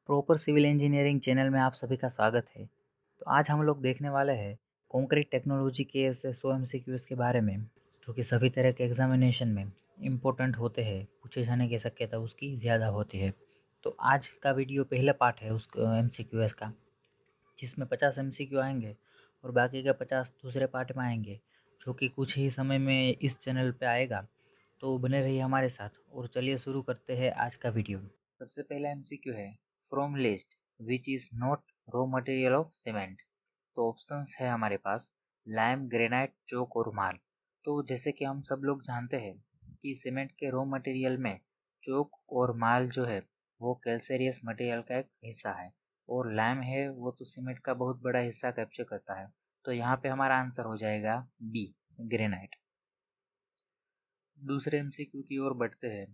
Proper civil engineering channel में आप सभी का स्वागत है। तो आज हम लोग देखने वाले हैं कंक्रीट टेक्नोलॉजी के ऐसे 100 एमसीक्यूज़ के बारे में, जो कि सभी तरह के एग्जामिनेशन में इम्पोर्टेंट होते हैं, पूछे जाने की शक्यता उसकी ज़्यादा होती है। तो आज का वीडियो पहला पार्ट है उस एमसीक्यूज़ का, जिसमें 50 एमसीक्यू आएंगे और बाकी के 50 दूसरे पार्ट में आएंगे, जो कि कुछ ही समय में इस चैनल पे आएगा। तो बने रहिए हमारे साथ और चलिए शुरू करते हैं आज का वीडियो। सबसे पहला एमसीक्यू है from list which is not raw material of cement. तो ऑप्शंस है हमारे पास लाइम, ग्रेनाइट, चौक और मार्ल। तो जैसे कि हम सब लोग जानते हैं कि सीमेंट के रॉ मटेरियल में चौक और मार्ल जो है वो कैल्सेरियस मटेरियल का एक हिस्सा है, और लाइम है वो तो सीमेंट का बहुत बड़ा हिस्सा कैप्चर करता है। तो यहाँ पे हमारा आंसर हो जाएगा बी, ग्रेनाइट। दूसरे एमसीक्यू की ओर बढ़ते हैं।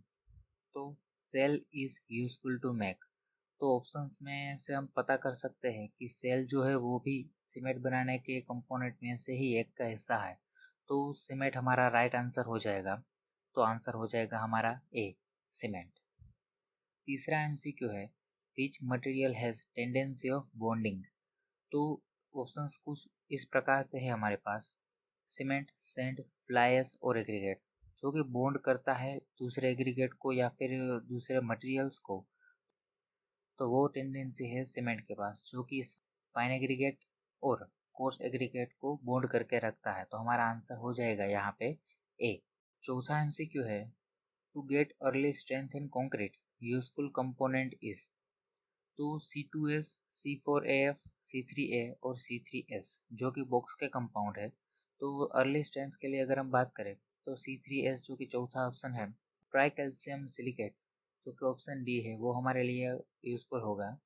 तो cell is useful to make. तो ऑप्शंस में से हम पता कर सकते हैं कि सेल जो है वो भी सीमेंट बनाने के कंपोनेंट में से ही एक का हिस्सा है। तो सीमेंट हमारा राइट आंसर हो जाएगा। तो आंसर हो जाएगा हमारा ए, सीमेंट। तीसरा एमसीक्यू है which material has tendency of bonding. तो ऑप्शंस कुछ इस प्रकार से है हमारे पास सीमेंट, सैंड, फ्लाई ऐश और एग्रीगेट, जो कि बॉन्ड करता है दूसरे एग्रीगेट को या फिर दूसरे मटेरियल्स को। तो वो टेंडेंसी है सीमेंट के पास, जो कि फाइन एग्रीगेट और कोर्स एग्रीगेट को बॉन्ड करके रखता है। तो हमारा आंसर हो जाएगा यहाँ पे ए। चौथा एमसीक्यू है to get early strength in concrete useful component is. तो C2S, C4AF, C3A और C3S जो कि बॉक्स के कंपाउंड है। तो अर्ली स्ट्रेंथ के लिए अगर हम बात करें तो C3S जो कि चौथा ऑप्शन है, ट्राई कैल्शियम सिलिकेट जो कि ऑप्शन डी है, वो हमारे लिए यूज़फुल होगा।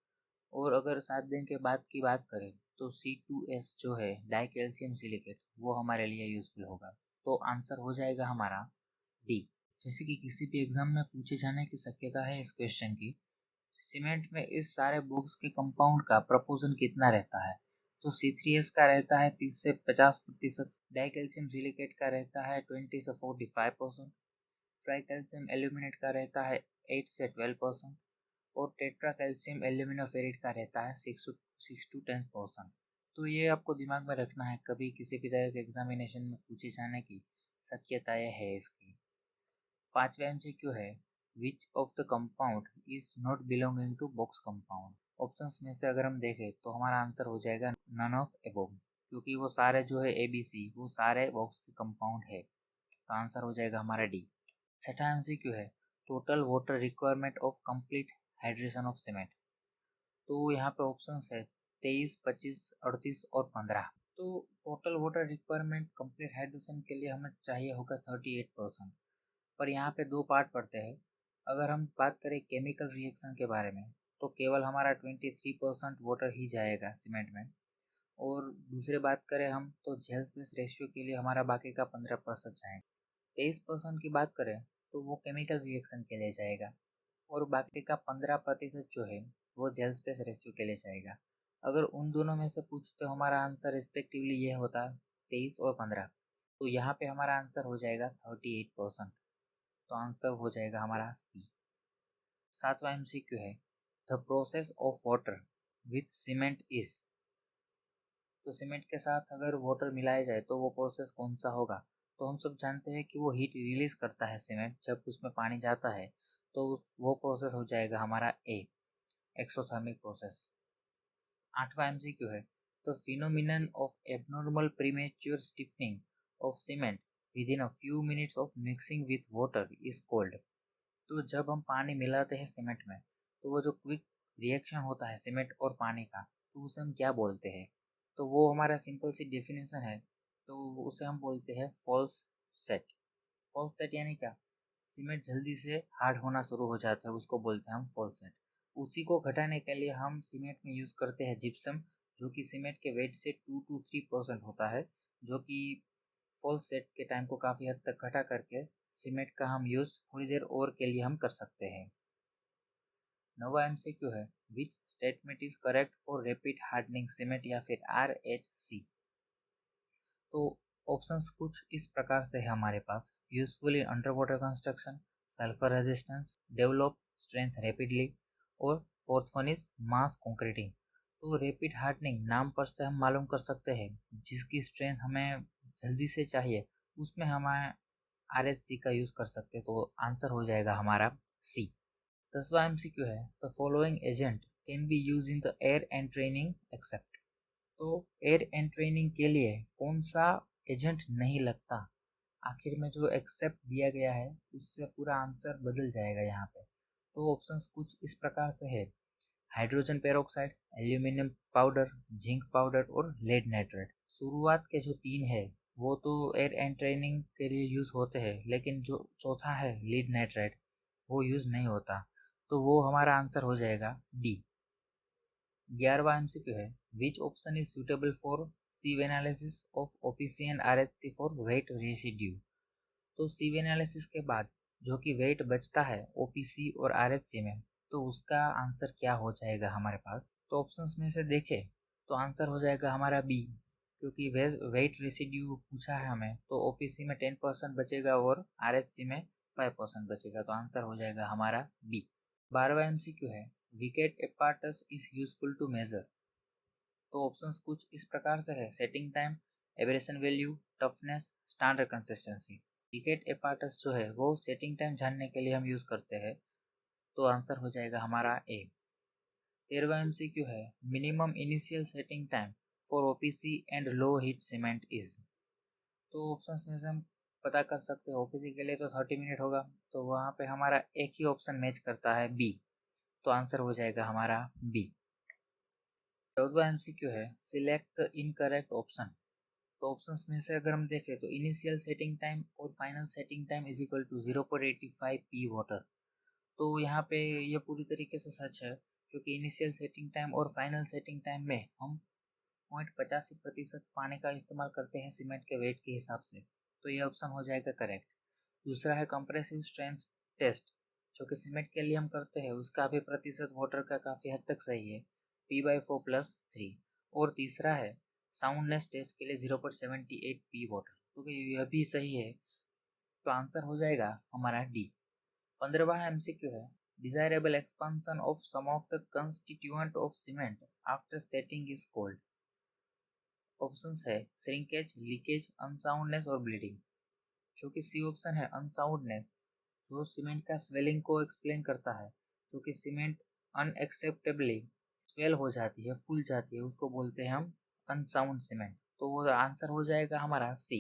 और अगर 7 दिन के बाद की बात करें तो C2S जो है, डाई कैल्शियम सिलिकेट, वो हमारे लिए यूज़फुल होगा। तो आंसर हो जाएगा हमारा डी। जैसे कि किसी भी एग्जाम में पूछे जाने की शक्यता है इस क्वेश्चन की, सीमेंट में इस सारे बॉक्स के कंपाउंड का प्रपोर्शन कितना रहता है। तो C3S का रहता है 30 से 50%, डाई कैल्शियम सिलिकेट का रहता है 20 से 45%, ट्राई कैल्शियम एल्यूमिनेट का रहता है 8 से 12%, और टेट्रा कैल्शियम एल्यूमिनोफेरेट का रहता है 6 टू 10%। तो ये आपको दिमाग में रखना है, कभी किसी भी तरह के एग्जामिनेशन में पूछे जाने की शक्यताएं है इसकी। पांचवा एमसीक्यू है which of the compound is not belonging to Bogue compound. Options में से अगर हम देखें तो हमारा आंसर हो जाएगा नन ऑफ एबोव, क्योंकि वो सारे जो है ABC वो सारे बॉक्स के कंपाउंड है। तो आंसर हो जाएगा हमारा डी। छठा एमसीक्यू है total water requirement of complete hydration of cement. तो यहाँ पे ऑप्शंस है 23, 25, 38 और 15। तो total water requirement complete hydration के लिए हमें चाहिए होगा 38%। पर यहाँ पे दो पार्ट पड़ते हैं। अगर हम बात करें केमिकल रिएक्शन के बारे में तो केवल हमारा 23% वाटर ही जाएगा सीमेंट में। और दूसरे बात करें हम तो जेल स्पेस रेशियो के लिए हमारा बाकी का 15% जाएगा। 23% की बात करें तो वो केमिकल रिएक्शन के लिए जाएगा, और बाकी का 15% जो है वो जेल स्पेस रेशियो के लिए जाएगा। अगर उन दोनों में से पूछते तो हमारा आंसर रिस्पेक्टिवली ये होता 23 और 15। तो यहाँ पे हमारा आंसर हो जाएगा 38%। तो आंसर हो जाएगा हमारा सी। सातवां एमसीक्यू है the process of water with cement is. तो सीमेंट के साथ अगर वाटर मिलाया जाए तो वो प्रोसेस कौन सा होगा। तो हम सब जानते हैं कि वो हीट रिलीज करता है सीमेंट जब उसमें पानी जाता है। तो वो प्रोसेस हो जाएगा हमारा ए, एक्सोथर्मिक प्रोसेस। आठवां एमसीक्यू है the phenomenon of abnormal premature stiffening of cement with in a few minutes of mixing with water is called. तो जब हम पानी मिलाते हैं सीमेंट में तो वो जो क्विक रिएक्शन होता है सीमेंट और पानी का, तो उसे हम क्या बोलते हैं। तो वो हमारा सिंपल सी डेफिनेशन है। तो उसे हम बोलते हैं फॉल्स सेट। फॉल्स सेट यानी क्या, सीमेंट जल्दी से हार्ड होना शुरू हो जाता है, उसको बोलते हैं हम फॉल्स सेट। उसी को घटाने के लिए हम सीमेंट में यूज़ करते हैं जिप्सम, जो कि सीमेंट के वेट से 2 to 3% होता है, जो कि फॉल सेट के टाइम को काफ़ी हद तक घटा करके सीमेंट का हम यूज़ थोड़ी देर और के लिए हम कर सकते हैं। नवा एमसीक्यू है which statement is correct for rapid hardening cement या फिर RHC। तो ऑप्शंस कुछ इस प्रकार से है हमारे पास, useful in under water construction, sulphur resistance, develop strength rapidly, और fourth one is mass concreting. तो रैपिड हार्डनिंग नाम पर से हम मालूम कर सकते हैं जिसकी स्ट्रेंथ हमें जल्दी से चाहिए उसमें हम RHC का यूज़ कर सकते हैं। तो आंसर हो जाएगा हमारा सी। 10वां MCQ है, the following agent can be use in the air entraining except. तो एयर एंड ट्रेनिंग के लिए कौन सा एजेंट नहीं लगता, आखिर में जो एक्सेप्ट दिया गया है उससे पूरा आंसर बदल जाएगा यहाँ पे। तो ऑप्शंस कुछ इस प्रकार से है, hydrogen peroxide, aluminium powder, zinc powder और लेड नाइट्रेट। शुरुआत के जो तीन है वो तो एयर एंड ट्रेनिंग के लिए यूज़ होते हैं, लेकिन जो चौथा है लीड नाइट्रेट वो यूज़ नहीं होता। तो वो हमारा आंसर हो जाएगा डी। 11वां MCQ है, which option is suitable for sieve analysis of OPC and RHC for wait residue. तो sieve एनालिसिस के बाद जो कि वेट बचता है OPC और RHC में, तो उसका आंसर क्या हो जाएगा हमारे पास। तो ऑप्शंस में से देखें तो आंसर हो जाएगा हमारा बी, क्योंकि वेट रेसिड्यू पूछा है हमें, तो OPC में 10% बचेगा और RHC में 5% बचेगा। तो आंसर हो जाएगा हमारा बी। 12वां MCQ है, Vicat apparatus is useful to measure. तो ऑप्शंस कुछ इस प्रकार से है, setting time, abrasion value, toughness, standard consistency. Vicat apparatus जो है वो सेटिंग टाइम जानने के लिए हम यूज़ करते हैं। तो आंसर हो जाएगा हमारा ए। 13वां MCQ है, minimum initial setting time for OPC and low heat cement is. तो ऑप्शंस में से हम पता कर सकते हैं, OPC के लिए तो 30 मिनट होगा, तो वहाँ पे हमारा एक ही ऑप्शन मैच करता है बी। तो आंसर हो जाएगा हमारा बी। 14वां MCQ है, सिलेक्ट द इनकरेक्ट ऑप्शन। तो ऑप्शंस में से अगर हम देखें तो इनिशियल सेटिंग टाइम और final setting time is equal to 0.85 P water. तो यहाँ पे ये पूरी तरीके से सच है, क्योंकि इनिशियल सेटिंग टाइम और फाइनल सेटिंग टाइम में हम 0.85% पानी का इस्तेमाल करते हैं सीमेंट के वेट के हिसाब से। तो ये ऑप्शन हो जाएगा करेक्ट। दूसरा है कंप्रेसिव स्ट्रेंथ टेस्ट, जो कि सीमेंट के लिए हम करते हैं, उसका भी प्रतिशत वाटर का काफ़ी हद तक सही है, P/4+3। और तीसरा है साउंडनेस टेस्ट के लिए 0.78 पी वाटर, क्योंकि यह भी सही है। तो आंसर हो जाएगा हमारा डी। 15वां MCQ है, desirable expansion of some of the constituent of cement after setting is called. Options है श्रिंकेज, लीकेज, अनसाउंडनेस और ब्लीडिंग। जो कि सी ऑप्शन है अनसाउंडनेस, जो सीमेंट का स्वेलिंग को एक्सप्लेन करता है, जो कि सीमेंट अनएक्सेप्टेबली स्वेल हो जाती है, फूल जाती है, उसको बोलते हैं हम अनसाउंड सीमेंट। तो वो आंसर हो जाएगा हमारा सी।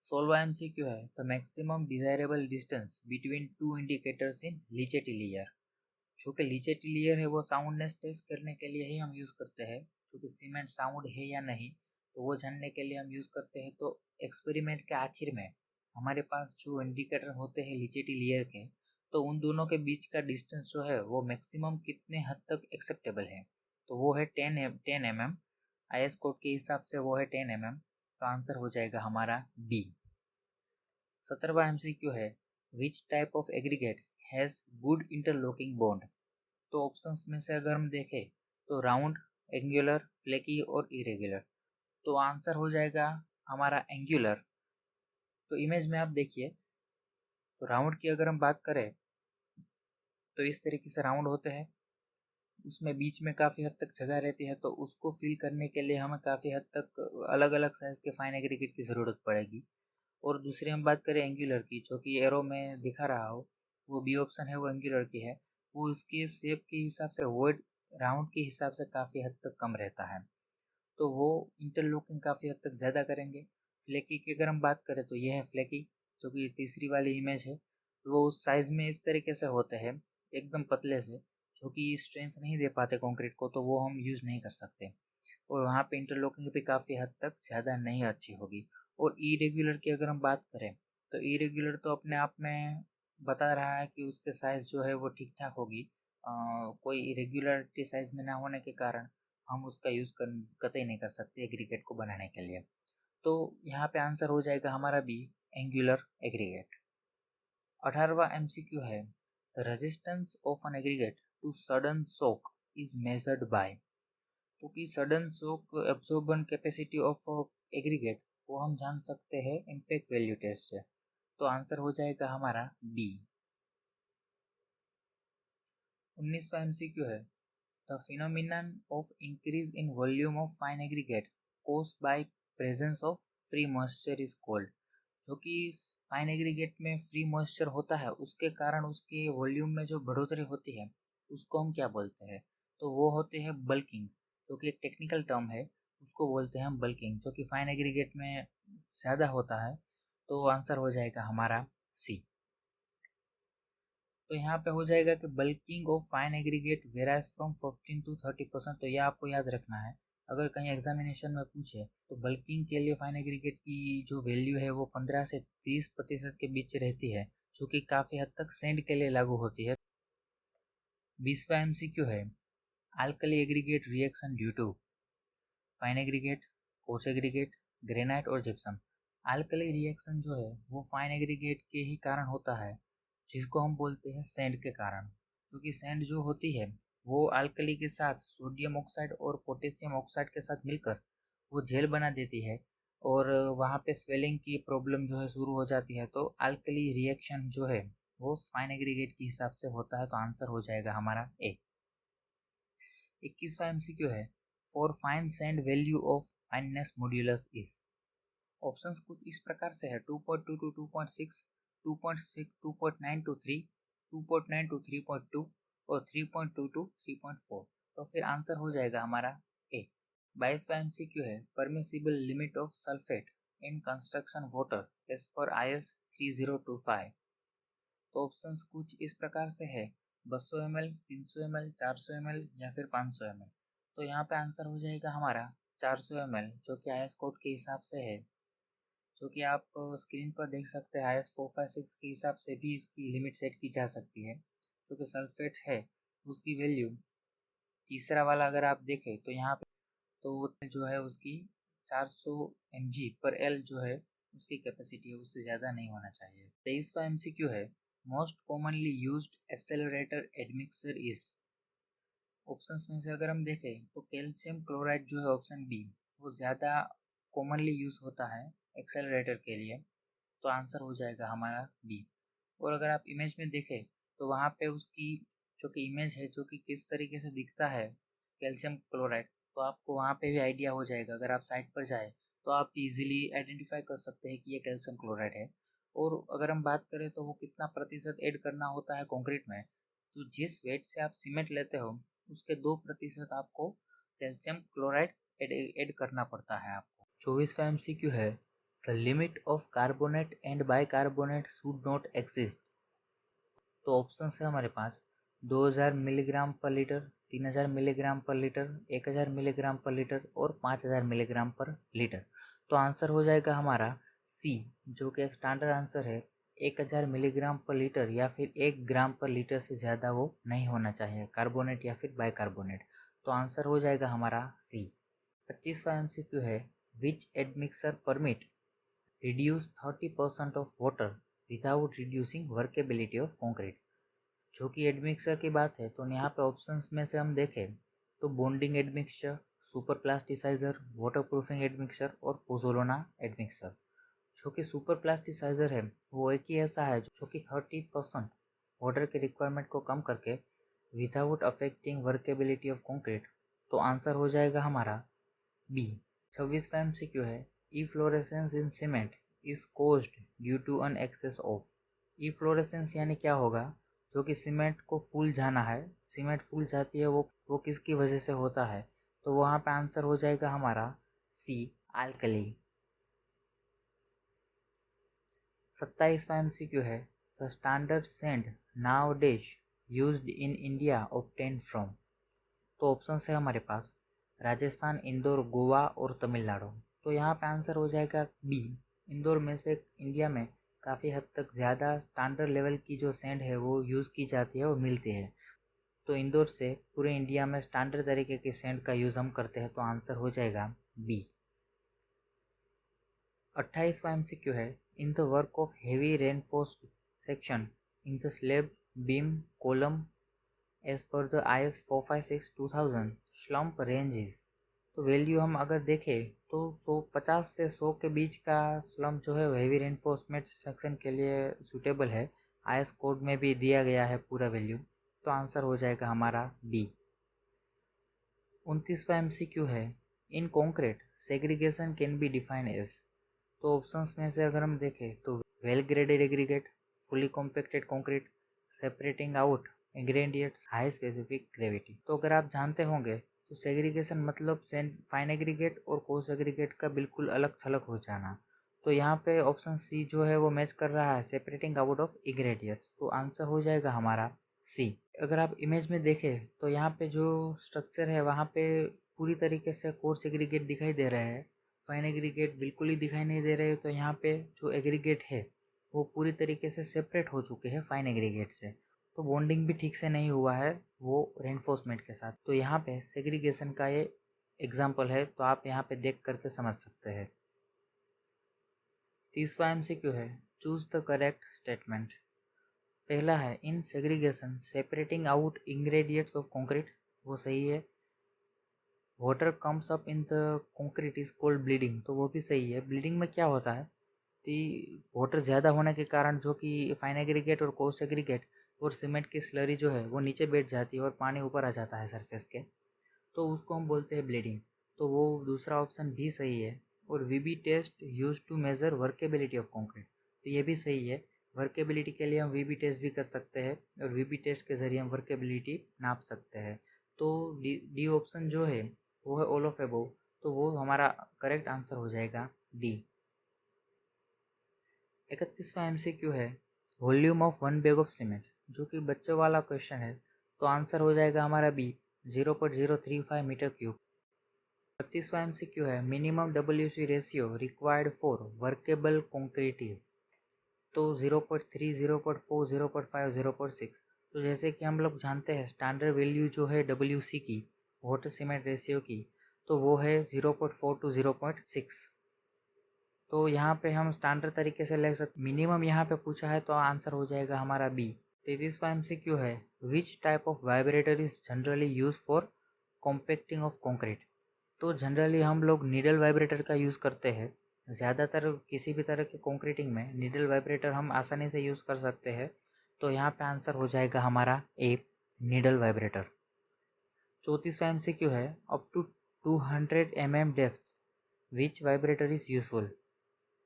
16वां MCQ है, the maximum desirable distance between two indicators in Le Chatelier layer. जो कि लीचेटी लेयर है वो साउंडनेस टेस्ट करने के लिए ही हम यूज़ करते हैं, जो कि सीमेंट साउंड है या नहीं, तो वो जानने के लिए हम यूज़ करते हैं। तो एक्सपेरिमेंट के आखिर में हमारे पास जो इंडिकेटर होते हैं लीचेटी लेयर के, तो उन दोनों के बीच का डिस्टेंस जो है वो मैक्सिमम कितने हद तक एक्सेप्टेबल है, तो वो है 10 mm। IS कोड के हिसाब से वो है 10 mm। तो आंसर हो जाएगा हमारा बी। 17वां MCQ है, which type of aggregate has good interlocking bond. तो ऑप्शंस में से अगर हम देखें तो राउंड, एंगुलर, फ्लेकी और इरेगुलर। तो आंसर हो जाएगा हमारा एंगुलर। तो इमेज में आप देखिए, तो राउंड की अगर हम बात करें तो इस तरीके से राउंड होते हैं, उसमें बीच में काफ़ी हद तक जगह रहती है, तो उसको फिल करने के लिए हमें काफ़ी हद तक अलग अलग साइज़ के फाइन एग्रीगेट की ज़रूरत पड़ेगी। और दूसरी हम बात करें एंगुलर की, जो कि एरो में दिखा रहा हो, वो बी ऑप्शन है, वो एंगुलर की है। वो इसके शेप के हिसाब से वोइड राउंड के हिसाब से काफ़ी हद तक कम रहता है, तो वो इंटरलॉकिंग काफ़ी हद तक ज़्यादा करेंगे। फ्लेकी की अगर हम बात करें तो ये है फ्लेकी, जो कि तीसरी वाली इमेज है। वो उस साइज़ में इस तरीके से होते हैं, एकदम पतले से, जो कि स्ट्रेंथ नहीं दे पाते कंक्रीट को, तो वो हम यूज़ नहीं कर सकते। और वहाँ पे इंटरलॉकिंग भी काफ़ी हद तक ज़्यादा नहीं अच्छी होगी। और इरेग्युलर की अगर हम बात करें तो इरेग्युलर तो अपने आप में बता रहा है कि उसके साइज़ जो है वो ठीक ठाक होगी। कोई इरेग्युलरिटी साइज़ में ना होने के कारण हम उसका यूज़ कर कतई नहीं कर सकते एग्रीगेट को बनाने के लिए। तो यहाँ पे आंसर हो जाएगा हमारा बी, एंगुलर एग्रीगेट। 18वां MCQ है, the resistance of an aggregate to sudden shock is measured by. क्योंकि sudden shock absorption capacity of aggregate को हम जान सकते हैं इम्पैक्ट वैल्यू टेस्ट से। तो आंसर हो जाएगा हमारा बी। 19वां MCQ है the phenomenon of increase in volume of fine aggregate caused by presence of free moisture is called. जो कि फाइन एग्रीगेट में फ्री मॉइस्चर होता है उसके कारण उसके वॉल्यूम में जो बढ़ोतरी होती है उसको हम क्या बोलते हैं, तो वो होते हैं बल्किंग, जो कि एक टेक्निकल टर्म है, उसको बोलते हैं हम बल्किंग, जो कि फाइन एग्रीगेट में ज़्यादा होता है। तो आंसर हो जाएगा हमारा सी। तो यहाँ पे हो जाएगा कि bulking of fine aggregate varies from 15 to 30%। तो यह आपको याद रखना है, अगर कहीं एग्जामिनेशन में पूछे तो बल्किंग के लिए फाइन एग्रीगेट की जो वैल्यू है वो 15 से 30% के बीच रहती है, जो कि काफ़ी हद तक सेंड के लिए लागू होती है। 20वां MCQ है alkali aggregate reaction due to fine aggregate, coarse aggregate, granite और जिप्सम। अल्कली रिएक्शन जो है वो फाइन एग्रीगेट के ही कारण होता है, जिसको हम बोलते हैं सैंड के कारण, क्योंकि सैंड जो होती है वो अल्कली के साथ सोडियम ऑक्साइड और पोटेशियम ऑक्साइड के साथ मिलकर वो जेल बना देती है और वहाँ पे स्वेलिंग की प्रॉब्लम जो है शुरू हो जाती है। तो अल्कली रिएक्शन जो है वो फाइन एग्रीगेट के हिसाब से होता है। तो आंसर हो जाएगा हमारा ए। 21वां MCQ है for fine sand value of fineness modulus is. Options कुछ इस प्रकार से है 2.2 to 2.6, 2.6 2.9 to 3, 2.9 to 3.2 और 3.2 to 3.4। तो फिर आंसर हो जाएगा हमारा ए। 22वां MCQ है permissible limit of sulphate in construction water as per IS 3025। तो ऑप्शंस कुछ इस प्रकार से है 200 ml, 300 ml, 400 ml या फिर 500 ml। तो यहाँ पे आंसर हो जाएगा हमारा 400 ml, जो कि IS कोड के हिसाब से है, जो कि आप स्क्रीन पर देख सकते हैं। IS 456 के हिसाब से भी इसकी लिमिट सेट की जा सकती है, क्योंकि सल्फेट है उसकी वैल्यू तीसरा वाला अगर आप देखें तो यहाँ पे तो जो है उसकी 400 mg पर एल जो है उसकी कैपेसिटी है, उससे ज़्यादा नहीं होना चाहिए। 23वां MCQ है most commonly used accelerator admixture is. Options में से अगर हम देखें तो कैल्शियम क्लोराइड जो है ऑप्शन बी वो ज़्यादा कॉमनली यूज़ होता है एक्सेलरेटर के लिए। तो आंसर हो जाएगा हमारा बी। और अगर आप इमेज में देखें तो वहाँ पे उसकी जो कि इमेज है जो कि किस तरीके से दिखता है कैल्शियम क्लोराइड, तो आपको वहाँ पे भी आइडिया हो जाएगा। अगर आप साइट पर जाए तो आप इजीली आइडेंटिफाई कर सकते हैं कि ये कैल्शियम क्लोराइड है। और अगर हम बात करें तो वो कितना प्रतिशत ऐड करना होता है कंक्रीट में, तो जिस वेट से आप सीमेंट लेते हो उसके 2% आपको कैल्शियम क्लोराइड ऐड करना पड़ता है आपको। 24वां MCQ है the limit of carbonate and bicarbonate should not exist. तो ऑप्शन है हमारे पास 2000 मिलीग्राम पर लीटर, 3000 मिलीग्राम पर लीटर, 1000 मिलीग्राम पर लीटर और 5000 मिलीग्राम पर लीटर। तो आंसर हो जाएगा हमारा सी, जो कि एक स्टैंडर्ड आंसर है। 1000 मिलीग्राम पर लीटर या फिर 1 ग्राम पर लीटर से ज़्यादा वो नहीं होना चाहिए, कार्बोनेट या फिर बाइकार्बोनेट। तो आंसर हो जाएगा हमारा सी। 25वां MCQ है विच admixture permit reduce 30% of water without reducing workability of concrete। जो कि एडमिक्सर की बात है तो यहाँ पे ऑप्शंस में से हम देखें तो bonding admixture, super plasticiser, water proofing admixture और पोजोलोना एडमिक्सर। जो कि सुपर प्लास्टिसाइजर है वो एक ही ऐसा है जो कि 30% वाटर के रिक्वायरमेंट को कम करके without affecting workability of concrete. तो आंसर हो जाएगा हमारा बी। 26वां MCQ है efflorescence in cement is caused due to an excess of. Efflorescence यानी क्या होगा, जो कि सीमेंट को फूल जाना है, सीमेंट फूल जाती है वो किसकी वजह से होता है। तो वहाँ पे आंसर हो जाएगा हमारा सी अल्कली। 27वां MCQ है the standard sand now days used in India obtained from. तो ऑप्शन है हमारे पास राजस्थान, इंदौर, गोवा और तमिलनाडु। तो यहाँ पे आंसर हो जाएगा बी। इंदौर में से इंडिया में काफ़ी हद तक ज़्यादा स्टैंडर्ड लेवल की जो सैंड है वो यूज़ की जाती है, वो मिलती है। तो इंदौर से पूरे इंडिया में स्टैंडर्ड तरीके की सैंड का यूज़ हम करते हैं। तो आंसर हो जाएगा बी। 28वां MCQ है in the work of heavy reinforce section in the slab beam column as per the IS 456/2000 slump ranges. तो वैल्यू हम अगर देखें तो 150 से 100 के बीच का स्लम्प जो है हेवी रेनफोर्समेंट सेक्शन के लिए सूटेबल है। IS कोड में भी दिया गया है पूरा वैल्यू। तो आंसर हो जाएगा हमारा बी। 29वां MCQ है, in concrete segregation can be define as. तो ऑप्शंस में से अगर हम देखें तो well graded aggregate, fully compacted concrete, separating out ingredients, high specific gravity. तो अगर आप जानते होंगे तो सेग्रीगेशन मतलब फाइन एग्रीगेट और कोर्स एग्रीगेट का बिल्कुल अलग थलग हो जाना। तो यहाँ पे ऑप्शन सी जो है वो मैच कर रहा है सेपरेटिंग आउट ऑफ इंग्रेडिएंट्स, तो आंसर हो जाएगा हमारा सी। अगर आप इमेज में देखें तो यहाँ पे जो स्ट्रक्चर है वहाँ पे पूरी तरीके से कोर्स एग्रीगेट दिखाई दे रहा है, फाइन एग्रीगेट बिल्कुल ही दिखाई नहीं दे रहे। तो यहाँ पे जो एग्रीगेट है वो पूरी तरीके से सेपरेट हो चुके हैं फाइन एग्रीगेट से, तो बॉन्डिंग भी ठीक से नहीं हुआ है वो रेनफोर्समेंट के साथ। तो यहाँ पे सेग्रीगेशन का ये एग्जाम्पल है, तो आप यहाँ पे देख करके समझ सकते हैं। 30वां MCQ है, चूज द करेक्ट स्टेटमेंट। पहला है in segregation separating out ingredients of concrete, वो सही है। Water comes up in the concrete is called bleeding, तो वो भी सही है। ब्लीडिंग में क्या होता है कि वाटर ज़्यादा होने के कारण जो कि फाइन एग्रीगेट और कोर्स एग्रीगेट और सीमेंट की स्लरी जो है वो नीचे बैठ जाती है और पानी ऊपर आ जाता है सरफेस के, तो उसको हम बोलते हैं ब्लीडिंग। तो वो दूसरा ऑप्शन भी सही है। और VB test use to measure workability of concrete, तो ये भी सही है। वर्केबिलिटी के लिए हम वीबी टेस्ट भी कर सकते हैं और वीबी टेस्ट के ज़रिए हम वर्केबिलिटी नाप सकते हैं। तो डी ऑप्शन जो है वो है ऑल ऑफ अबव, तो वो हमारा करेक्ट आंसर हो जाएगा डी। 31वां MCQ है, volume of one bag of cement, जो कि बच्चों वाला क्वेश्चन है, तो आंसर हो जाएगा हमारा बी 0.035 मीटर क्यूब। 32वां MCQ है, minimum WC ratio required for workable concrete is. तो 0.3, 0.4, 0.5, 0.6। तो जैसे कि हम लोग जानते हैं स्टैंडर्ड वैल्यू जो है WC की, वाटर सीमेंट रेशियो की, तो वो है 0.4 to 0.6। तो यहाँ पे हम स्टैंडर्ड तरीके से ले सकते, मिनिमम यहाँ पे पूछा है तो आंसर हो जाएगा हमारा बी। 33वां MCQ है, which type of vibrator is generally use for compacting of concrete. तो जनरली हम लोग नीडल वाइब्रेटर का यूज़ करते हैं। ज़्यादातर किसी भी तरह के कंक्रीटिंग में नीडल वाइब्रेटर हम आसानी से यूज़ कर सकते हैं। तो यहाँ पे आंसर हो जाएगा हमारा ए, नीडल वाइब्रेटर। 34वां MCQ है, up to 200 mm depth which vibrator is useful.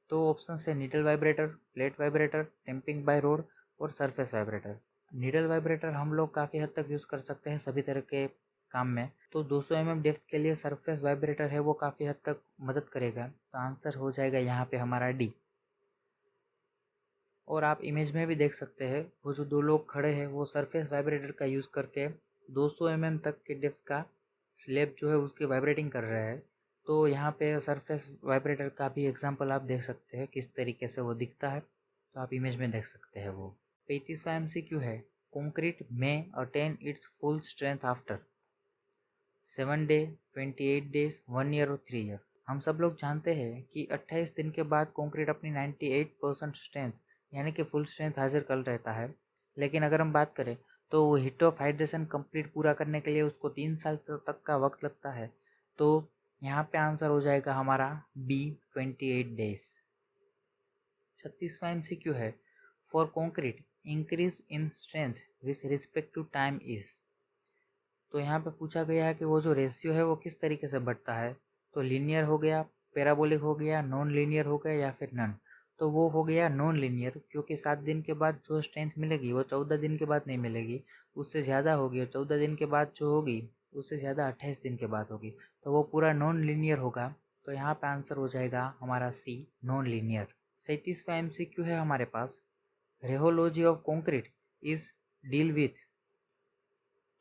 तो ऑप्शन है needle vibrator, plate vibrator, tamping by rod और सरफेस वाइब्रेटर। नीडल वाइब्रेटर हम लोग काफ़ी हद तक यूज़ कर सकते हैं सभी तरह के काम में, तो 200 mm डेप्थ के लिए सरफेस वाइब्रेटर है वो काफ़ी हद तक मदद करेगा। तो आंसर हो जाएगा यहाँ पे हमारा डी। और आप इमेज में भी देख सकते हैं वो जो दो लोग खड़े हैं वो सरफेस वाइब्रेटर का यूज़ करके 200 mm तक के डेप्थ का स्लैब जो है उसकी वाइब्रेटिंग कर रहे हैं। तो यहाँ पे सरफेस वाइब्रेटर का भी एग्जांपल आप देख सकते हैं किस तरीके से वो दिखता है, तो आप इमेज में देख सकते हैं वो। 35वां MCQ है, कंक्रीट में attain it's full strength after 7 day, 28 days, 1 year और 3 ईयर। हम सब लोग जानते हैं कि 28 दिन के बाद कंक्रीट अपनी 98% स्ट्रेंथ यानी कि फुल स्ट्रेंथ हाजिर कर रहता है। लेकिन अगर हम बात करें तो हीट ऑफ हाइड्रेशन कंप्लीट पूरा करने के लिए उसको 3 साल तक का वक्त लगता है। तो यहाँ पे आंसर हो जाएगा हमारा बी 28 डेज। 36वां MCQ है, for concrete increase in strength with respect to time is. तो यहाँ पे पूछा गया है कि वो जो रेशियो है वो किस तरीके से बढ़ता है। तो लीनियर हो गया, पैराबोलिक हो गया, नॉन लीनियर हो गया या फिर नन। तो वो हो गया नॉन लीनियर, क्योंकि 7 दिन के बाद जो स्ट्रेंथ मिलेगी वो 14 दिन के बाद नहीं मिलेगी, उससे ज़्यादा होगी। और 14 दिन के बाद जो होगी उससे ज़्यादा 28 दिन के बाद होगी, तो वो पूरा नॉन लीनियर होगा। तो यहाँ पे आंसर हो जाएगा हमारा सी, नॉन लीनियर। 37वां MCQ है हमारे पास, rheology of concrete is deal with.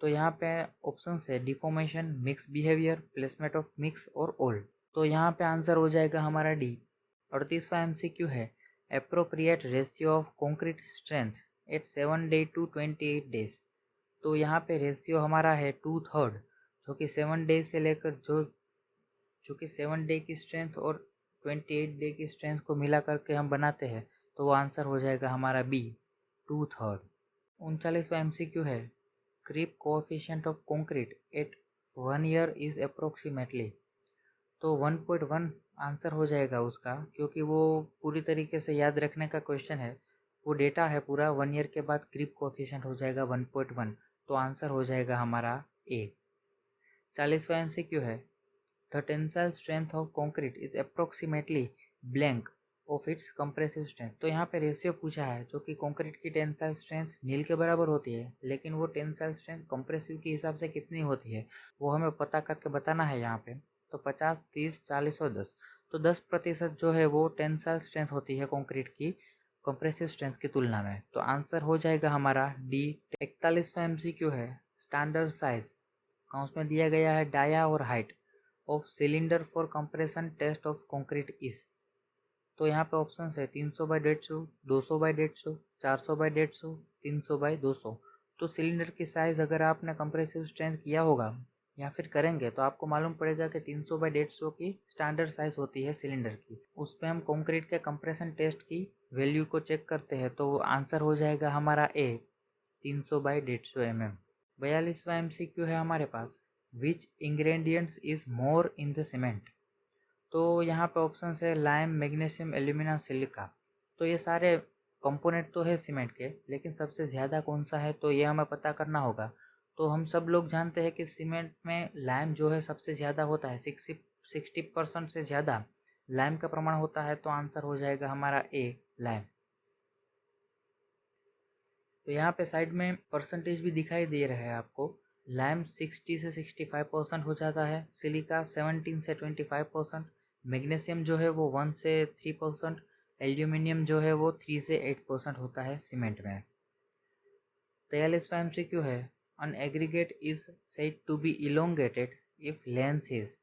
तो यहाँ पे ऑप्शंस है deformation, mix behaviour, placement of mix और ऑल। तो यहाँ पे आंसर हो जाएगा हमारा डी। 38वां MCQ है, appropriate ratio of concrete strength at 7 day to 28 days. तो यहाँ पे रेशियो हमारा है 2/3, जो कि 7 डेज से लेकर जो कि 7 डे की स्ट्रेंथ और 28 डे की स्ट्रेंथ को मिला करके हम बनाते हैं। तो वो आंसर हो जाएगा हमारा बी, 2/3। 39वां MCQ है, creep coefficient of concrete at 1 year is approximately. तो 1.1 आंसर हो जाएगा उसका, क्योंकि वो पूरी तरीके से याद रखने का क्वेश्चन है। वो डेटा है पूरा, 1 ईयर के बाद क्रीप कोएफिशिएंट हो जाएगा 1.1। तो आंसर हो जाएगा हमारा ए। 40वां MCQ है, the tensile strength of concrete is approximately blank of its compressive strength. तो यहाँ पे रेशियो पूछा है जो कि कंक्रीट की टेंसाइल स्ट्रेंथ नील के बराबर होती है, लेकिन वो टेंसाइल स्ट्रेंथ कंप्रेसिव के हिसाब से कितनी होती है वो हमें पता करके बताना है यहाँ पे। तो 50, 30, 40 और 10, तो 10% जो है वो टेंसाइल स्ट्रेंथ होती है कंक्रीट की कंप्रेसिव स्ट्रेंथ की तुलना में। तो आंसर हो जाएगा हमारा डी। 41वां MCQ है, स्टैंडर्ड साइज का उसमें दिया गया है डाया और height of cylinder for compression test of concrete is. तो यहाँ पे ऑप्शन है 300/150, 200/150, 400/150, 300/200। तो सिलेंडर की साइज़ अगर आपने कंप्रेसिव स्ट्रेंथ किया होगा या फिर करेंगे तो आपको मालूम पड़ेगा कि 300/150 की स्टैंडर्ड साइज़ होती है सिलेंडर की। उस पर हम कंक्रीट के कंप्रेशन टेस्ट की वैल्यू को चेक करते हैं, तो आंसर हो जाएगा हमारा ए, 300/150 mm। 42वां MCQ है हमारे पास, which ingredients is more in the cement. तो यहाँ पे ऑप्शन है लाइम, मैग्नीशियम, एल्यूमिनियम, सिलिका। तो ये सारे कंपोनेंट तो है सीमेंट के, लेकिन सबसे ज़्यादा कौन सा है तो ये हमें पता करना होगा। तो हम सब लोग जानते हैं कि सीमेंट में लाइम जो है सबसे ज़्यादा होता है, 60% से ज़्यादा लाइम का प्रमाण होता है। तो आंसर हो जाएगा हमारा ए, लाइम। तो यहाँ पे साइड में परसेंटेज भी दिखाई दे रहा है आपको। लाइम 60 से 65% हो जाता है, सिलिका 17 से 25%, मैग्नीशियम जो है वो 1 से 3%, एल्यूमिनियम जो है वो 3 से 8% होता है सीमेंट में। 43वां MCQ है, an aggregate is said to be elongated if length is.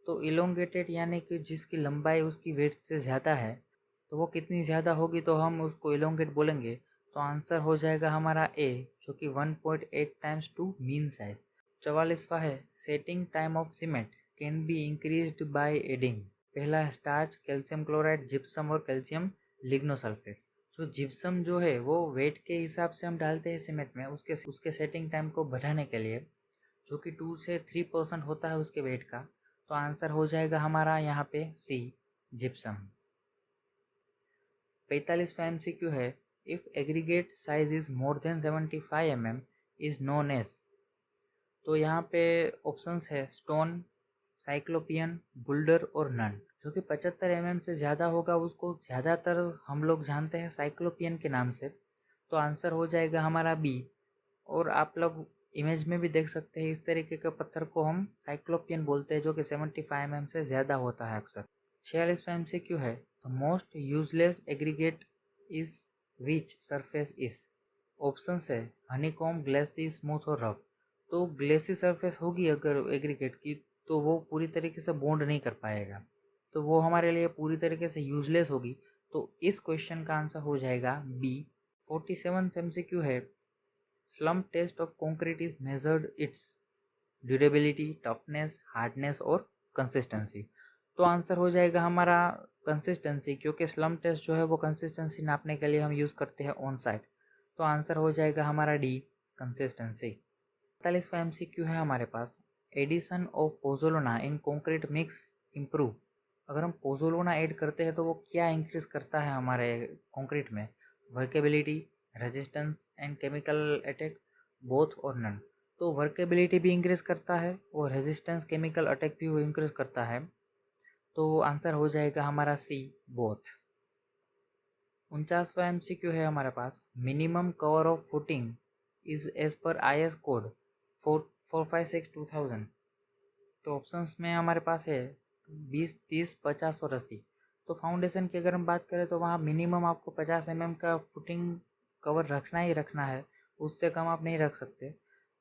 तो इलोंगेटेड यानी कि जिसकी लंबाई उसकी वेट से ज़्यादा है, तो वो कितनी ज़्यादा होगी तो हम उसको इलोंगेट बोलेंगे। तो आंसर हो जाएगा हमारा ए, जो कि 1.8 टाइम्स टू मीन साइज। 44वां है, setting time of cement can be increased by adding. पहला है स्टार्च, कैल्शियम क्लोराइड, जिप्सम और कैल्शियम लिग्नोसल्फेट। जो जिप्सम जो है वो वेट के हिसाब से हम डालते हैं सीमेंट में, उसके सेटिंग टाइम को बढ़ाने के लिए, जो कि 2 से 3% होता है उसके वेट का। तो आंसर हो जाएगा हमारा यहाँ पे सी, जिप्सम। 45वां MCQ है, if aggregate size is more than 75 mm is known as. तो यहाँ पे ऑप्शंस है स्टोन, साइक्लोपियन, बुल्डर और नन। जो कि 75 mm से ज़्यादा होगा उसको ज़्यादातर हम लोग जानते हैं साइक्लोपियन के नाम से। तो आंसर हो जाएगा हमारा बी। और आप लोग इमेज में भी देख सकते हैं, इस तरीके के पत्थर को हम साइक्लोपियन बोलते हैं, जो कि 75 mm से ज़्यादा होता है अक्सर। 46वां MCQ है, the most useless aggregate is which surface is. Option है हनीकॉम, ग्लेसी, स्मूथ और रफ। तो ग्लेसी सरफेस होगी अगर एग्रीगेट की, तो वो पूरी तरीके से बॉन्ड नहीं कर पाएगा, तो वो हमारे लिए पूरी तरीके से यूजलेस होगी। तो इस क्वेश्चन का आंसर हो जाएगा बी। 47वां MCQ है, slump test of concrete is measured its durability, toughness, hardness और कंसिस्टेंसी। तो आंसर हो जाएगा हमारा कंसिस्टेंसी, क्योंकि स्लम टेस्ट जो है वो कंसिस्टेंसी नापने के लिए हम यूज़ करते हैं ऑन साइट। तो आंसर हो जाएगा हमारा डी, कंसिस्टेंसी। 45वां MCQ है हमारे पास, addition of pozzolana in concrete mix improve. अगर हम पोजोलोना ऐड करते हैं तो वो क्या इंक्रीज करता है हमारे कॉन्क्रीट में? Workability, resistance and chemical attack, both और नन। तो वर्केबिलिटी भी इंक्रीज करता है और रेजिस्टेंस, केमिकल अटैक भी वो इंक्रीज करता है। तो आंसर हो जाएगा हमारा सी, बोथ। 49वां MCQ है हमारे पास, minimum cover of footing is as per IS code 456/2000। तो ऑप्शंस में हमारे पास है 20, 30, 50 और 80। तो फाउंडेशन की अगर हम बात करें तो वहाँ मिनिमम आपको 50 mm का फुटिंग कवर रखना ही रखना है, उससे कम आप नहीं रख सकते।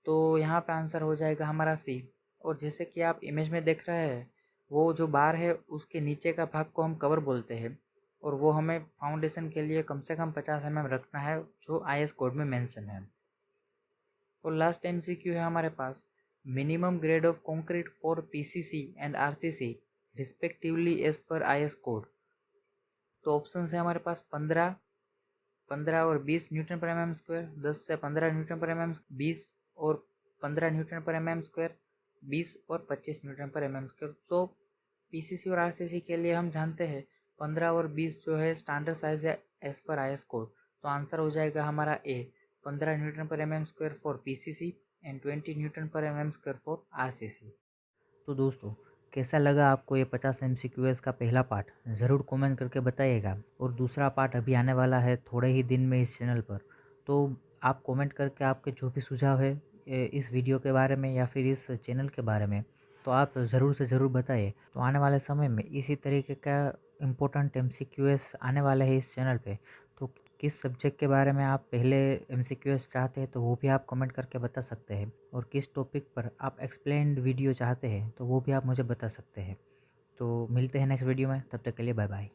तो यहाँ पे आंसर हो जाएगा हमारा सी। और जैसे कि आप इमेज में देख रहे हैं, वो जो बार है उसके नीचे का भाग को हम कवर बोलते हैं, और वो हमें फाउंडेशन के लिए कम से कम 50 mm रखना है, जो IS कोड में मेंशन है। और लास्ट MCQ है हमारे पास, minimum grade of concrete for PCC and RCC respectively as per IS code. तो ऑप्शन है हमारे पास 15, 15 और 20 न्यूटन पर mm स्क्वायर, 10 से 15 न्यूटन पर mm, 20 और 15 न्यूटन पर mm स्क्वायर, 20 और 25 न्यूटन पर mm स्क्वायर। तो PCC और RCC के लिए हम जानते हैं 15 और 20 जो है स्टैंडर्ड साइज है एज पर IS कोड। तो आंसर हो जाएगा हमारा A, 15 newton per M M square for PCC and 20 newton per M M square for RCC. तो दोस्तों, कैसा लगा आपको ये 50 MCQs का पहला पार्ट? ज़रूर कमेंट करके बताइएगा। और दूसरा पार्ट अभी आने वाला है थोड़े ही दिन में इस चैनल पर, तो आप कमेंट करके आपके जो भी सुझाव है इस वीडियो के बारे में या फिर इस चैनल के बारे में, तो आप ज़रूर से ज़रूर बताइए। तो आने वाले समय में इसी तरीके का इम्पोर्टेंट MCQs आने वाले हैं इस चैनल पे। तो किस सब्जेक्ट के बारे में आप पहले MCQs चाहते हैं, तो वो भी आप कमेंट करके बता सकते हैं। और किस टॉपिक पर आप एक्सप्लेन्ड वीडियो चाहते हैं, तो वो भी आप मुझे बता सकते हैं। तो मिलते हैं नेक्स्ट वीडियो में, तब तक के लिए बाय बाय।